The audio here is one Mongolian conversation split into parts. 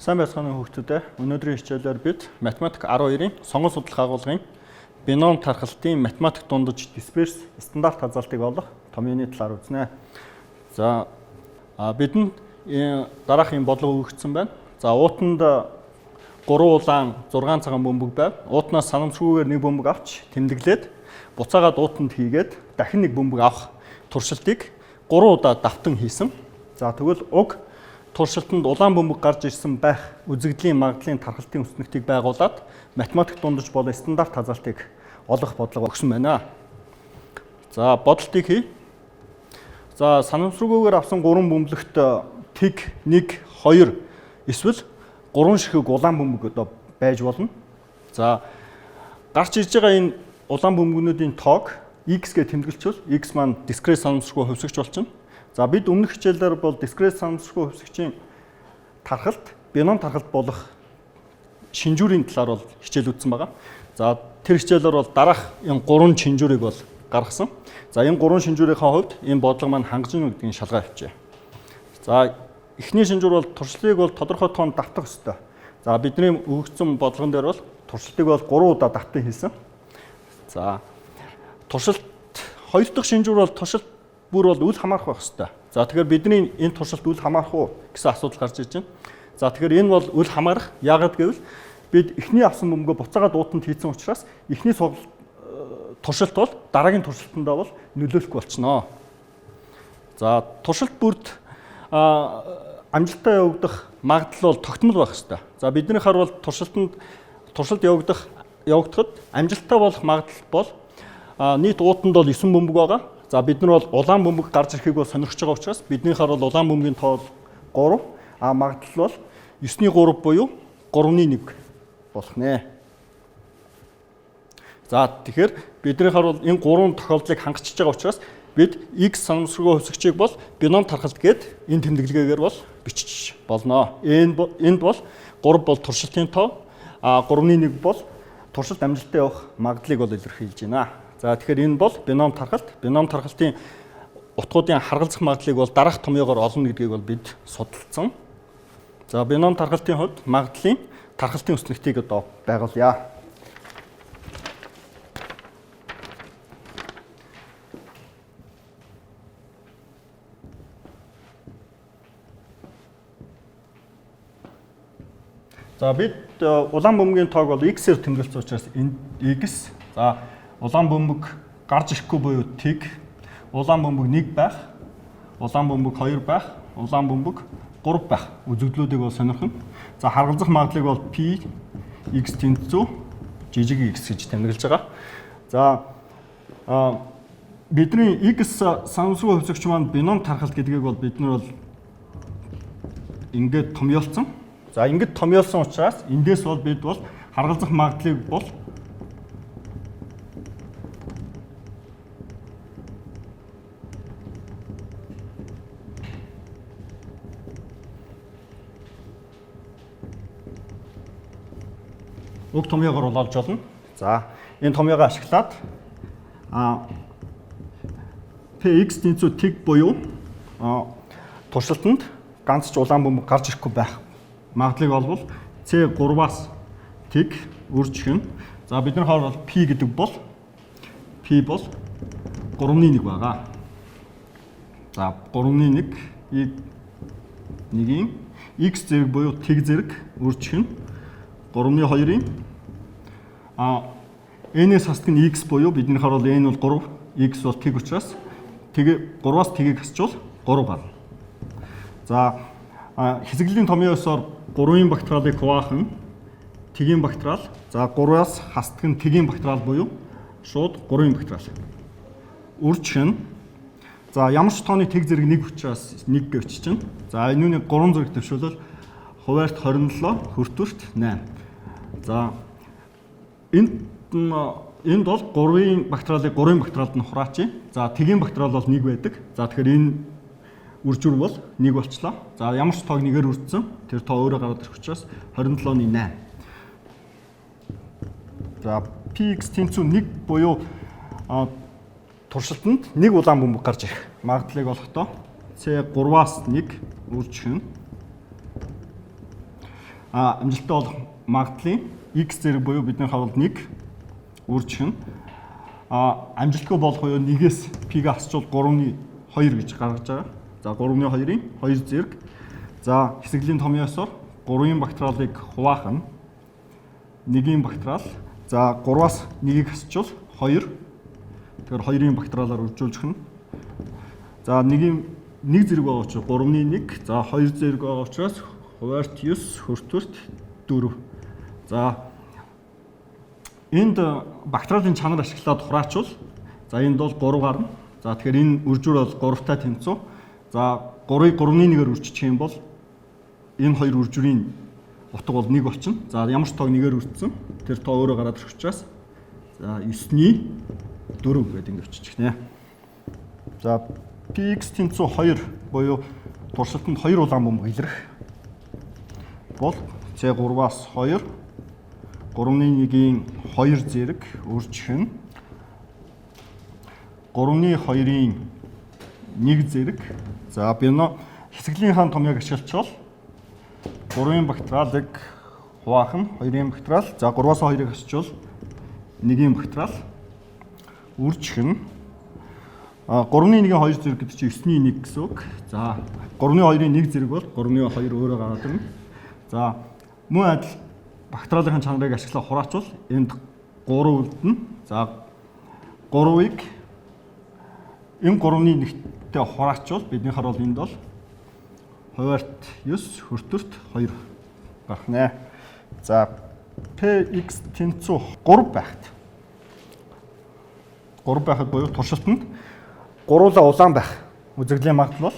Сайн байцгааны хүүхдүүдээ өнөөдрийн хичээлээр бид математик 12-ын сонгон судлах агуулгын бином тархалтын математик дундаж дисперс стандарт хазаалтыг олох томьёоны талаар үзнэ. За бидэнд дараагийн бодлого өгөгдсөн байна. За уутанд 3 улаан 6 цагаан бөмбөг байв. Уутнаас санамсргүйгээр нэг бөмбөг авч тэмдэглээд буцаагаад уутанд хийгээд дахин нэг бөмбөг авах туршилтыг 3 удаа давтан хийсэн. За тэгвэл уг туршилтанд улаан бөмбөг гарч ирсэн байх үзэгдлийн магадлалын тархалтын өснөгтийг байгуулад математик дундаж болон стандарт хазаалтыг олох бодлого өгсөн байна. За бодлтыг хий. За санамсргүйгээр авсан 3 бөмбөлөгт тэг 1 2 эсвэл 3 ширхэг улаан бөмбөг одоо байж болно. За гарч ирж байгаа энэ улаан бөмбөгнүүдийн тоог x гэж тэмдэглэчихвэл x маань дискрет санамсргүй хувьсгч болчихно. За бид өмнөх хичээлээр бол дискрет санамсргүй хувьсгчийн тархалт, бином тархалт болох шинжүүрийн талаар бол хичээл үзсэн байгаа. За тэр хичээлээр бол дараах энэ 3 шинжүүрийг бол гаргасан. За энэ 3 шинжүүрийнхаа хувьд энэ бодлого маань хангажна гэдгийг шалгаа авчээ. За эхний шинжүүр бол туршлагыг бол тодорхой тоонд давтах ёстой. За бидний өгөгдсөн бодлогон дээр бол туршилтыг бол 3 удаа давтан хийсэн. За туршилт хоёр дахь шинжүүр бол туршилт бүр бол үл хамаарах байх ёстой. За тэгэхээр бидний энэ туршилт үл хамаарах уу гэсэн асуудал гарч ирж байна. За тэгэхээр энэ бол үл хамаарах. Яагаад гэвэл бид эхний авсан бөмбөгөө буцаагаад уутанд хийсэн учраас эхний туршилт бол дараагийн туршилтандаа бол нөлөөлөхгүй болчихноо. За туршилт бүрд амжилттай явагдах магадлал бол тогтмол байх ёстой. За бидний харвал туршилт явагдахад амжилттай болох магадлал бол нийт уутанд бол 9 бөмбөг байгаа. За бид нар бол улаан бөмбөг гарч ирэхийг бол сонирхож байгаа учраас биднийхээр бол улаан бөмбөгийн тоо 3, магадлал бол 9-ний 3 буюу 3-ны 1 болох нэ. За тэгэхээр биднийхээр бол энэ 3 тохиолдлыг хангачиж байгаа учраас бид x санамсргүй хувьсгчийг бол бином тархалт гэд энэ тэмдэглэгээр бол бичиж болно. Энд бол 3 бол туршилтын тоо, 3-ны 1 бол туршилт амжилттай явах магадлалыг бол илэрхийлж байна. За тэгэхээр энэ бол бином тархалт. Бином тархалтын утгуудын харгалзах магадлалыг бол дараах томьёогоор олно гэдгийг бол бид судалсан. За бином тархалтын хувьд магадлалын тархалтын өснөгтийг одоо байгуулъя. За бид улаан бөмбөгийн тоог бол x-ээр тэмдэглэсэн учраас энэ x. За улаан бөмбөг гарч ирэхгүй буюу тэг, улаан бөмбөг 1 байх, улаан бөмбөг 2 байх, улаан бөмбөг 3 байх үзэгдлүүдийг бол сонирхно. За харгалзах магадлалыг бол p x тэнцүү жижиг x гэж тэмдэглэж байгаа. За бидний x санамсргүй хувьсгч маань бином тархалт гэдгийг бол бид нар бол ингээд томьёолцсон. За ингээд томьёолсон учраас эндээс бол бид бол харгалзах магадлалыг бол уг томьёогоор олж болно. За энэ томьёогоо ашиглаад px тэнцүү тэг буюу туршилтанд ганц ч улаан бөмбөг гарч ирэхгүй байх магадлалыг олвол c3-аас тэг үржих нь. За бидний хоол бол p гэдэг бол p бол 3-ны 1 байгаа. За 3-ны 1 1-ийн x зэрэг буюу тэг зэрэг үржих нь 3-ны 2-ын n-ээс хасдаг нь x буюу бидний харвал n бол 3, x бол тэг учраас тэгээ 3-аас тэгийг хасчвал 3 гарна. За хэсэглийн томьёосоор 3-ын багтралыг хуваах нь тэгийн багтрал. За 3-аас хасдаг нь тэгийн багтрал буюу шууд 3-ын багтрал. Үржих нь за ямар ч тооны тэг зэрэг 1 учраас 1 гэвч чинь. За энүүний 3 зэрэг төвшөлөл хуваарьт 27, хөртвөрт 8. За энд бол 3-ын багтралыг 3-ын багтралд нь хураач. За тэгийн багтрал бол 1 байдаг. За тэгэхээр энэ үржүүр бол 1 болчлоо. За ямар ч тоог нэгээр үрдсэн. Тэр тоо өөрөө гараад ирэх учраас 27-ны 8. За px тэнцүү 1 буюу туршилтанд 1 улаан бөмбөг гарч ирэх магадлалыг олохдоо c3-аас 1 үржих нь амжилттай болох магадлалын x зэрэг буюу бидний хавьд 1 үржих нь амжилтгүй болох буюу 1-ээс p-г асчвал 3-ны 2 гэж гаргаж байгаа. За 3-ны 2-ын 2 зэрэг. За хэсэглийн томьёо ёсоор 3-ын бактериалыг хуваах нь 1-ийн бактериал. За 3-аас 1-ийг асчвал 2. Тэгэхээр 2-ын бактериалаар үржүүлж нь. За 1 зэрэг байгаа учраас 3-ны 1. За 2 зэрэг байгаа учраас хуваарт 9 хүртвэрт 4. За энд бактериалын чанар ашиглаад хураачвал за энд бол 3 гарна. За тэгэхээр энэ үржүүр бол 3-тай тэнцүү. За 3-ыг 3-ны 1-ээр үржих юм бол энэ хоёр үржүүрийн утга бол 1 болчихно. За ямар ч тоог 1-ээр үржсэн. Тэр тоо өөрөө гараад ирэх учраас за 9-ний 4 гэдэг ингэ өччих нэ. За px тэнцүү 2 буюу туршилтанд 2 улаан бөмбөг илрэх бол c3-аас 2 3-ны 1-ийн 2 зэрэг үржих нь 3-ны 2-ын 1 зэрэг. За бино хэсэглийнхэн томьёог ашиглавал 3-ын бактериалыг хуваах нь 2-ын бактериал. За 3-аас 2-ыг асчвал 1-ийн бактериал үржих нь 3-ны 1-ийн 2 зэрэг гэдэг чинь 9-ний 1 гэсэн үг. За 3-ны 2-ын 1 зэрэг бол 3-ны 2 өөрөө гараад ирнэ. За мөн адил бактериалын чанарыг ашиглаад хураачвал энд 3 үлдэнэ. За 3-ыг энэ 3-ны 1-тэй хураачвал биднийхэр бол энд бол хуваарт 9 хүртвэрт 2 гарах нэ. За px тэнцүү 3 байхад 3 байхад буюу туршилтанд 3-ла улаан байх үзэгдлийн магадлал бол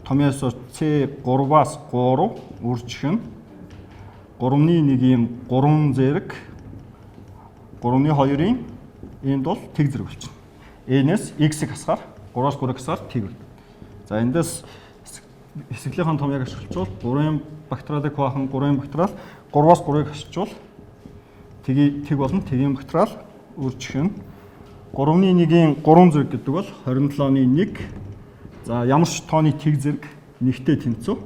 томьёос c3-аас 3 үржих нь 3-ны 1-ийн 3 зэрэг 3-ны 2-ын энд бол тэг зэрэг болчихно. Энэс x-ийг хасгаар 3-аас 3-ыг хасгаар тэг. За эндээс хэсэглийнхэн томьёог ашиглавал 3-ын бактериалыг хуваах нь 3-ын бактериал 3-аас 3-ыг хасчвал тэг болно. Тэгийн бактериал үржих нь 3-ны 1-ийн 3 зэрэг гэдэг бол 27-ны 1. За ямар ч тооны тэг зэрэг нэгтэй тэнцүү.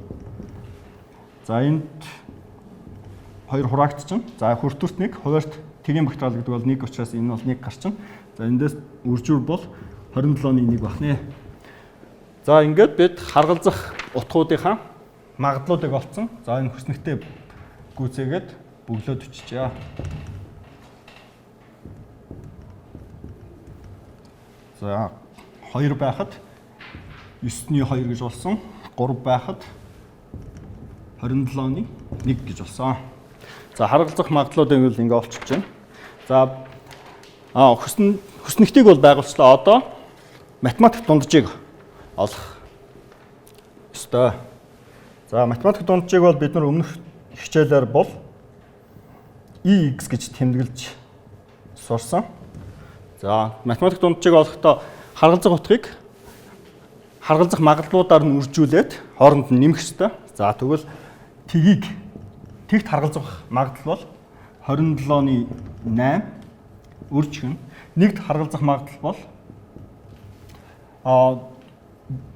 За энд 2 хураагдчихна. За хүртвэрт 1 хуваарт тэгийн бактериал гэдэг бол 1 учраас энэ бол 1 гарчихна. За эндээс үржүүр бол 27-ны 1 бахнэ. За ингээд бид харгалзах утгуудынхаа магадлалуудыг олцсон. За энэ хүснэгтэй гүйцээгээд бөглөөд өччихье. За 2 байхад 9-ний 2 гэж болсон. 3 байхад 27-ны 1 гэж болсон. За харгалзах магадлалуудыг бол ингэ олчиж байна. За хүснэгтийг бол байгуулчлаа. Одоо математик дунджийг олох ёстой. За математик дунджийг бол бид нар өмнөх хичээлээр бол EX гэж тэмдэглэж сурсан. За математик дунджийг олохдоо харгалзах утгыг харгалзах магадлалуудаар нь үржүүлээд хооронд нь нэмэх ёстой. За тэгвэл тэгт харгалзах магадлал бол 27-ны 8 үржих нь. Нэгд харгалзах магадлал бол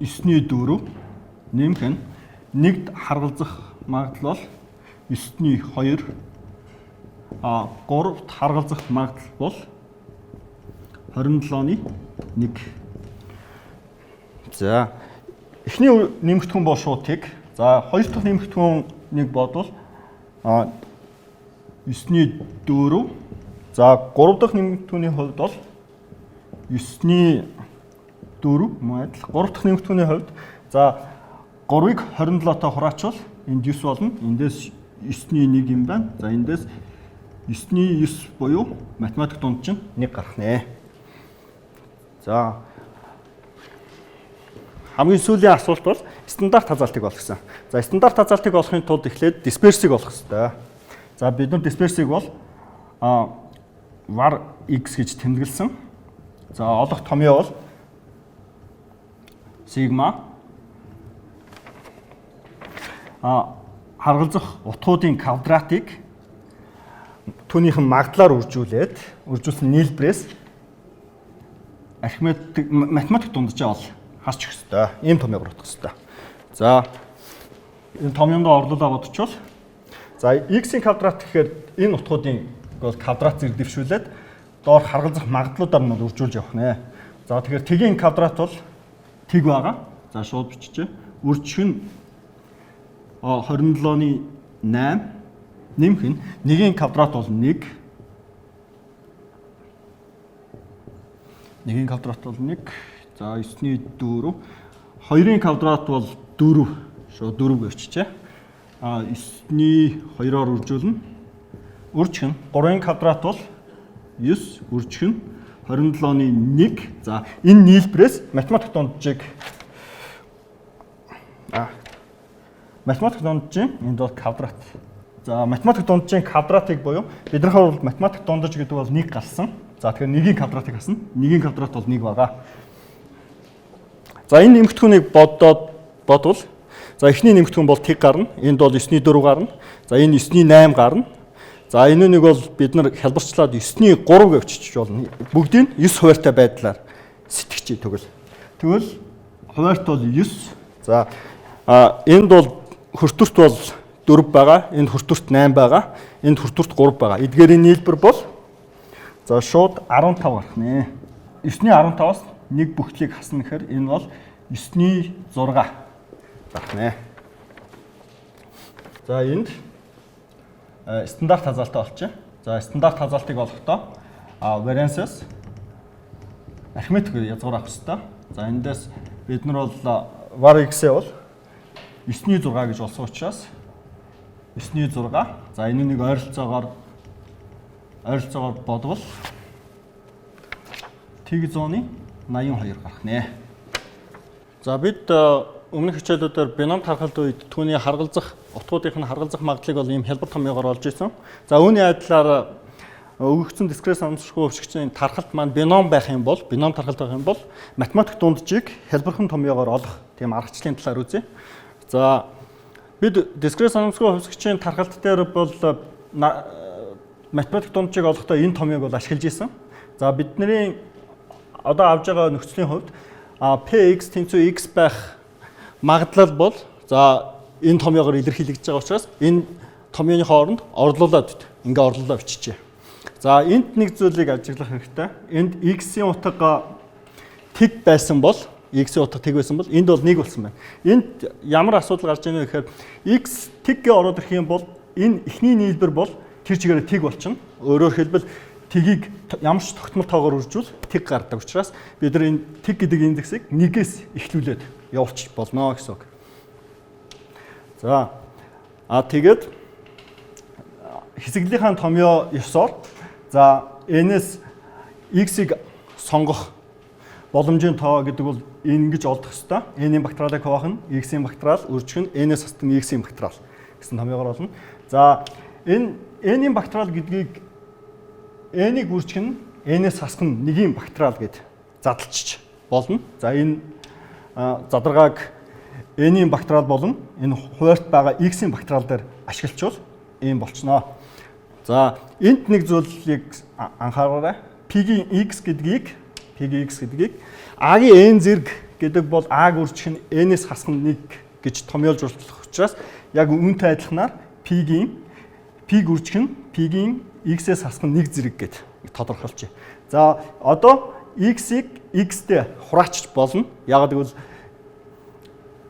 9-ний 4 нэмэх нь. Нэгд харгалзах магадлал бол 9-ний 2 гуравт харгалзах магадлал бол 27-ны 1. За эхний нэмэгдэхүүн бол шууд тэг. За хоёр дахь нэмэгдэхүүнийг бодвол 9-ний 4. За 3 дахь нэмэгдэхүүний хувьд бол 9-ний 4 мөн адил. 3 дахь нэмэгдэхүүний хувьд за 3-ыг 27-той хураачвал энд 9 болно. Эндээс 9-ний 1 юм байна. За эндээс 9-ний 9 буюу математик дунд чинь 1 гарах нэ. За хамгийн сүүлийн асуулт бол стандарт хазаалтыг олох гэсэн. За стандарт хазаалтыг олохын тулд эхлээд дисперсийг олох хэрэгтэй. За бид нар дисперсийг бол var x гэж тэмдэглэсэн. За олох томьёо бол сигма харгалзах утгуудын квадратыг түүнийхэн магадлалаар үржүүлсэн нийлбэрээс математик дунджаа ол харж өгөх хэрэгтэй. Ийм томьёог оруулах хэрэгтэй. За энэ томьёонд орлуулаа бодчихвол За x-ийн квадрат гэхээр энэ утгуудын бол квадрат зэрэг дэвшүүлээд доор харгалзах магадлалуудаар нь үржүүлж явах нэ. За тэгэхээр тгийн квадрат бол тэг байгаа. За шууд биччихье. Үржих нь 27-ны 8 нэмэх нь 1-ийн квадрат бол 1. 1-ийн квадрат бол 1. За 9-ний 4. 2-ын квадрат бол 4. Шууд 4 гэвчихье. 9-ний 2-оор үржүүлнэ. Үржих нь 3-ын квадрат бол 9, үржих нь 27-ны 1. За энэ нийлбэрээс математик дунджийг энд бол квадрат. За математик дунджийн квадратыг буюу бидний хувьд математик дундаж гэдэг бол 1 галсан. За тэгэхээр 1-ийн квадратыг хасна. 1-ийн квадрат бол 1 байгаа. За энэ нэмэгдэхүүнийг бодвол за эхний нэмэгдэхүүн бол тэг гарна. Энд бол 9-ний 4 гарна. За энэ 9-ний 8 гарна. За энэ нэг бол бид нар хялбарчлаад 9-ний 3 гэж чиж болно. Бүгдийг 9 хуваартай байдлаар сэтгэж тэгвэл. Тэгвэл хуваарт бол 9. За энд бол хөртөрт бол 4 байгаа. Энд хөртөрт 8 байгаа. Энд хөртөрт 3 байгаа. Эдгээрийн нийлбэр бол за шууд 15 гарах нэ. 9-ний 15-аас 1 бүгдлийг хасна гэхээр энэ бол 9-ний 6 гарах нэ. За энд стандарт хазаалтай болчих. За стандарт хазаалтыг олохдоо variances арифметик язгуур авах хэрэгтэй. За эндээс бид нар бол var x-ээ бол 9-ний 6 гэж олсон учраас 9-ний 6. За энэ нэг ойролцоогоор бодвол тэг 100-ны 82 гарах нэ. За бид өмнөх хичээлүүдээр бином тархалт үед түүний харгалзах утгуудын харгалзах магадлалыг бол ийм хялбар томьёогоор олж ирсэн. За үүний адилаар өгөгдсөн дискрет санамсаргүй хөвшигчийн тархалт маань бином байх юм бол математик дунджийг хялбархан томьёогоор олох тийм аргачлалын талаар үзье. За бид дискрет санамсаргүй хөвшигчийн тархалт дээр бол математик дунджийг олохдоо энэ томьёог бол ашиглаж ирсэн. За бидний одоо авж байгаа нөхцөлийн хувьд px тэнцүү x байх магадлал бол за энэ томьёогоор илэрхийлэгдэж байгаа учраас энэ томьёоны хооронд орлуулад биччихье. За энд нэг зүйлийг ажиглах хэрэгтэй. Энд x-ийн утга тэг байсан бол x-ийн утга тэг байсан бол энд бол 1 болсон байна. Энд ямар асуудал гарч ийнэ гэхээр x тэггээ ороод ирэх юм бол энэ эхний нийлбэр бол тэр чигээр тэг болчихно. Өөрөөр хэлбэл тэгийг ямар ч тогтмол тоогоор үржүүл тэг гардаг учраас бид нар энэ тэг гэдэг индексийг 1-ээс эхлүүлээд явуулчих болно гэсэн үг. За тэгээд хэсэглийнхаа томьёо ёсоор за n-ээс x-ийг сонгох боломжийн тоо гэдэг бол ингэж олдох ёстой. n-ийн бактериалыг хуваах нь x-ийн бактериал, үржих нь n-ээс хасдаг x-ийн бактериал гэсэн томьёогоор олно. За энэ n-ийн бактериал гэдгийг n-ийг үржих нь n-ээс хасах нь 1-ийн бактериал гэд задлчих болно. За энэ задаргааг n-ийн бактериал болон энэ хуваарт байгаа x-ийн бактериал дээр ашиглачвал ийм болчихно. За энд нэг зүйлийг анхаараарай. P-ийн x гэдгийг a-гийн n зэрэг гэдэг бол a-г үржих нь n-ээс хасах нь 1 гэж томьёолж болох учраас яг үүнтэй адилханаар p-г үржих нь p-ийн x-ээс хасах нь 1 зэрэг гэд тодорхойлчих. За одоо x-ийг x-тэй хураачч болно. Яг гэвэл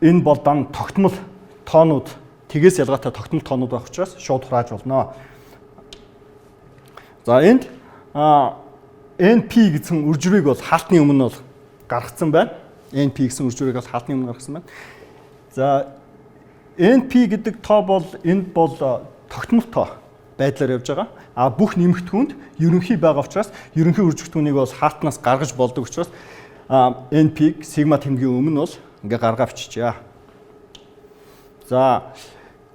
энэ бол дан тогтмол тоонууд тэгээс ялгаатай тогтмол тоонууд байх учраас шууд хурааж болно. За энд NP гэсэн үржирийг бол хаалтны өмнө бол гаргацсан байна. NP гэсэн үржирийг бол хаалтны өмнө гаргасан байна. За NP гэдэг тоо бол энд бол тогтмол тоо байдлаар явж байгаа. Бүх нэмэгдэхүүнд ерөнхий байгаа учраас ерөнхий үржигдэхүүнийг бол хаалтнаас гаргаж болдог учраас NP-г сигма тэмдгийн өмнө бол ингээ гаргаа биччихье. За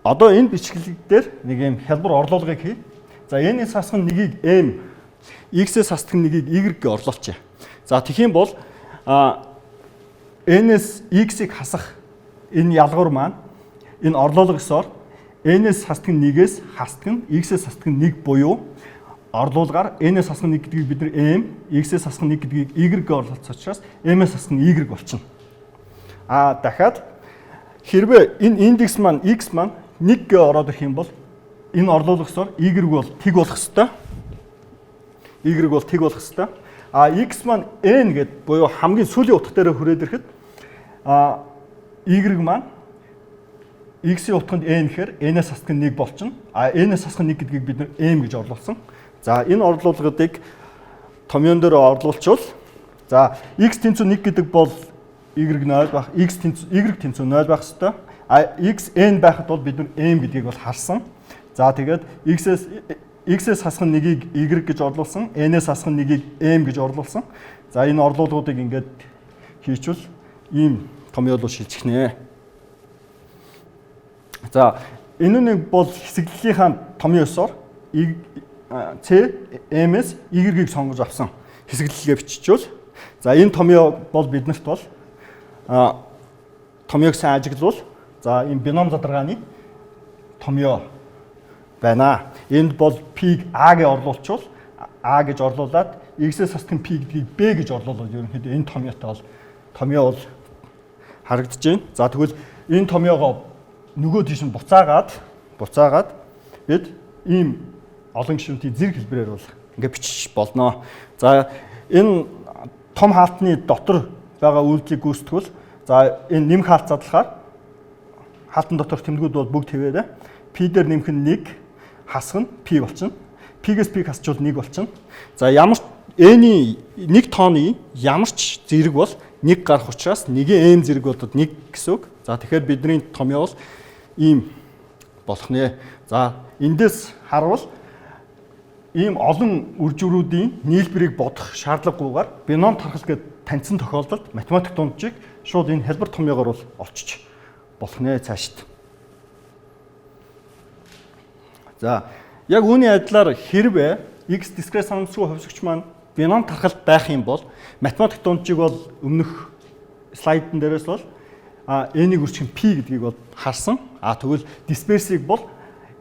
одоо энэ бичгэлэг дээр нэг юм хялбар орлуулгыг хий. За n-ээс хасах нэгийг m, x-ээс хасах нэгийг y-г орлуулчих. За тэгэх юм бол n-ээс x-ийг хасах энэ ялгуур маань энэ орлуулга ёсоор n-ээс хасдаг нэгээс хасдаг нь x-ээс хасдаг нэг буюу орлуулгаар n-ээс хасах нэг гэдгийг бид нар m, x-ээс хасах нэг гэдгийг y-г орлуулсан учраас m-ээс хасах нь y болчихно. Дахиад хэрвээ энэ индекс маань x маань 1 гээ ороод ирэх юм бол энэ орлуулгасаар y бол тэг болох хэвээр. Y бол тэг болох хэвээр. А x маань n гэд буюу хамгийн сүүлийн утга дээр хүрээд ирэхэд y маань x-ийн утганд n гэхээр n-ээс хасах нь 1 болчихно. А n-ээс хасах нь 1 гэдгийг бид нэр m гэж орлуулсан. За энэ орлуулгыг томьёон дээр орлуулчвал за x тэнцүү 1 гэдэг бол y 0 байх, y тэнцүү 0 байх хэвээр. А x n байхад бол бид нар m гэдгийг бол харсан. За тэгээд x-ээс хасах нь 1-ийг y гэж орлуулсан, n-ээс хасах нь 1-ийг m гэж орлуулсан. За энэ орлуулгуудыг ингээд хийчихвэл ийм томьёол руу шилжихнэ. За энэ нэг бол хэсэглэлийнхаа томьёосоор c m-с y-ийг сонгож авсан хэсэглэлгээ биччихвэл за энэ томьёо бол биднэрт бол томьёог сайн ажиглавал за энэ бином задаргааны томьёо байна. Энд бол p-г a гэж орлуулчвал a гэж орлуулад x-ээс хасах нь p гэдгийг b гэж орлуулвал ерөнхийдөө энэ томьёотой бол томьёо бол харагдаж байна. За тэгвэл энэ томьёогоо нөгөө тийш нь буцаагаад бид ийм олон гишүүнтийн зэрэг хэлбэрээр бол ингээд бичих болно. За энэ том хаалтны дотор байгаа үйлдэлийг гүйцэтгэвэл за энэ нэмэх хаалт задлахаар хаалтан дотор тэмдгүүд бол бүгд хэвээрээ p дээр нэмэх нь 1 хасах нь p болчихно. P-гээс p хасчвал 1 болчихно. За ямар n-ийн 1 тооны ямар ч зэрэг бол 1 гарах учраас 1-ийн m зэрэг болоод 1 гэсэн үг. За тэгэхээр бидний томьёо бол ийм болох нэ. За эндээс харуул ийм олон үр жирүүдийн нийлбэрийг бодох шаардлагагүйгээр бином тархалт гэд таньсан тохиолдолд математик дунджийг шууд энэ хэлбэр томьёогоор бол олчиж болох нэ цаашд. За яг үүний адилаар хэрвээ x дискрет санамсргүй хувьсгч маань бином тархалт байх юм бол математик дунджийг бол өмнөх слайдн дээрээс бол n-ийг үржих нь p гэдгийг бол харсан. Тэгвэл дисперсийг бол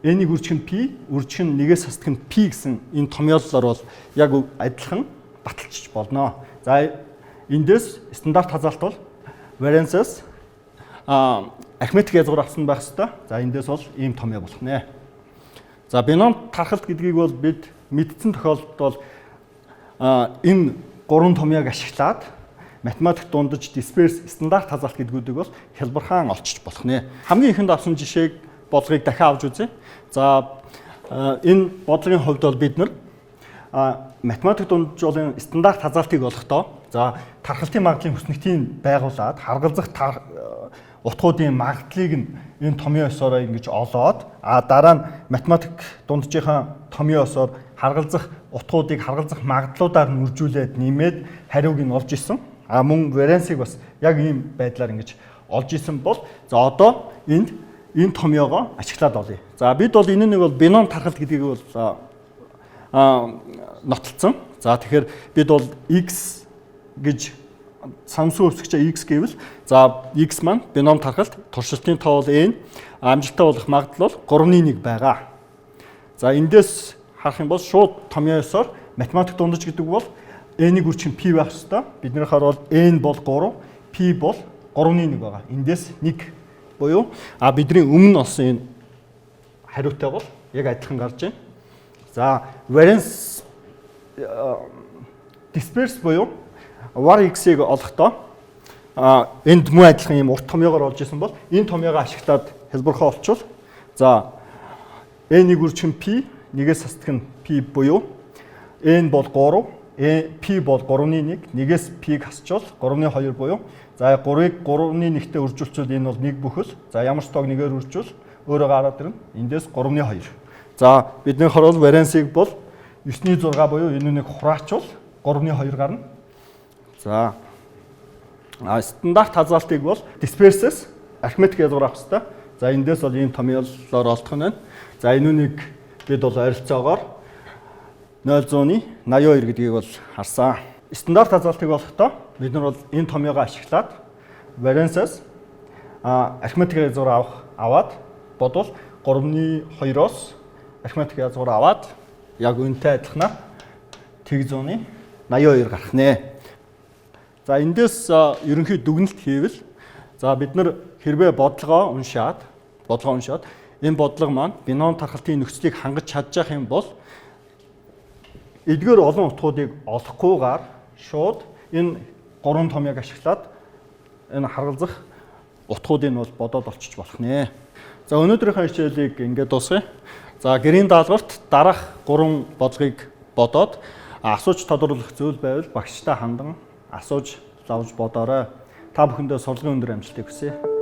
n-ийг үржих нь p, үржих нь 1-ээс хасдаг нь p гэсэн энэ томьёоллоор бол яг адилхан баталчих болно. За эндээс стандарт хазаалт бол variance-с арифметик язгуур авсан байх ёстой. За эндээс бол ийм томьёо болох нэ. За бином тархалт гэдгийг бол бид мэдсэн тохиолдолд бол энэ гурван томьёог ашиглаад математик дундаж дисперс стандарт хазаалт гэдгүүдийг бол хялбархан олчиж болох нэ. Хамгийн ихэнд авсан жишээг бодлогыг дахин авч үзье. За энэ бодлогын хувьд бол бид нар математик дундажлын стандарт хазаалтыг олохдоо за тархалтын магадлалын хүснэгтийг байгуулад харгалзах утгуудын магадлалыг нь энэ томьёосоор ингэж олоод дараа нь математик дунджийнхаа томьёосоор харгалзах утгуудыг харгалзах магадлалуудаар нь үржүүлээд нэмээд хариуг нь олж исэн. Мөн variance-ыг бас яг ийм байдлаар ингэж олж исэн бол за одоо энэ томьёогоо ашиглаад олъё. За бид бол энэ нэг бол бином тархалт гэдгийг бол нотолцсон. За тэгэхээр бид бол x гэж санамсргүй хувьсгчаа x гэвэл за x маань бином тархалт туршилтын тоо бол n амжилттай болох магадлал бол 3-1 байгаа. За эндээс харах юм бол шууд томьёосоор математик дундаж гэдэг бол n-ийг үржих нь p байх ёстой. Биднийхээр бол n бол 3, p бол 3-1 байгаа. Эндээс 1 буюу бидний өмнө олсон энэ хариутай бол яг адилхан гарч байна. За variance disperse буюу var x-ийг олохдоо энд муу адилхан юм урт томьёогоор олж исэн бол энэ томьёогоо ашиглаад хэлбэрхээ олчвол за n-ийг үржих нь p, 1-ээс хасдаг нь p буюу n бол 3, p бол 3-1, 1-ээс p-г хасчвал 3-2 буюу за 3-ыг 3-1-тэй үржүүлчихвэл энэ бол 1 бүхэл. За ямар ч тоог 1-ээр үржүүл өөрөө гараад ирнэ. Эндээс 3-2. За бидний хорол variance-ийг бол 9-6 буюу энэ нэг хураачвал 3-2 гарна. За стандарт хазаалтыг бол disperse-с арифметик язгуур авах хэрэгтэй. За эндээс бол ийм томьёолоор олдох нь байна. За энэ үнийг бид бол ойролцоогоор 0.82 гэдгийг бол харсан. Стандарт хазаалтыг олохдоо бид нар бол энэ томьёогоо ашиглаад variance-с арифметик язгуур аваад бодвол 3-2-оос арифметик язгуур аваад яг үнэтэй адилханаар тэг 182 гарах нэ. За эндээс ерөнхий дүгнэлт хийвэл за бид нар хэрвээ бодлогоо уншаад энэ бодлого маань бином тархалтын нөхцөлийг хангаж чадчих юм бол эдгээр олон утгуудыг олохгүйгээр шууд энэ 3 томьёог ашиглаад энэ харгалзах утгуудыг бол бодоод олчиж болох нэ. За өнөөдрийнхөө хичээлийг ингээд дуусгая. За гэрийн даалгаварт дараах 3 бодлогыг бодоод асууж тодруулах зүйл байвал багштай хандан асууж лавж бодоорой. Та бүхэндээ сурлагын өндөр амжилтыг хүсье.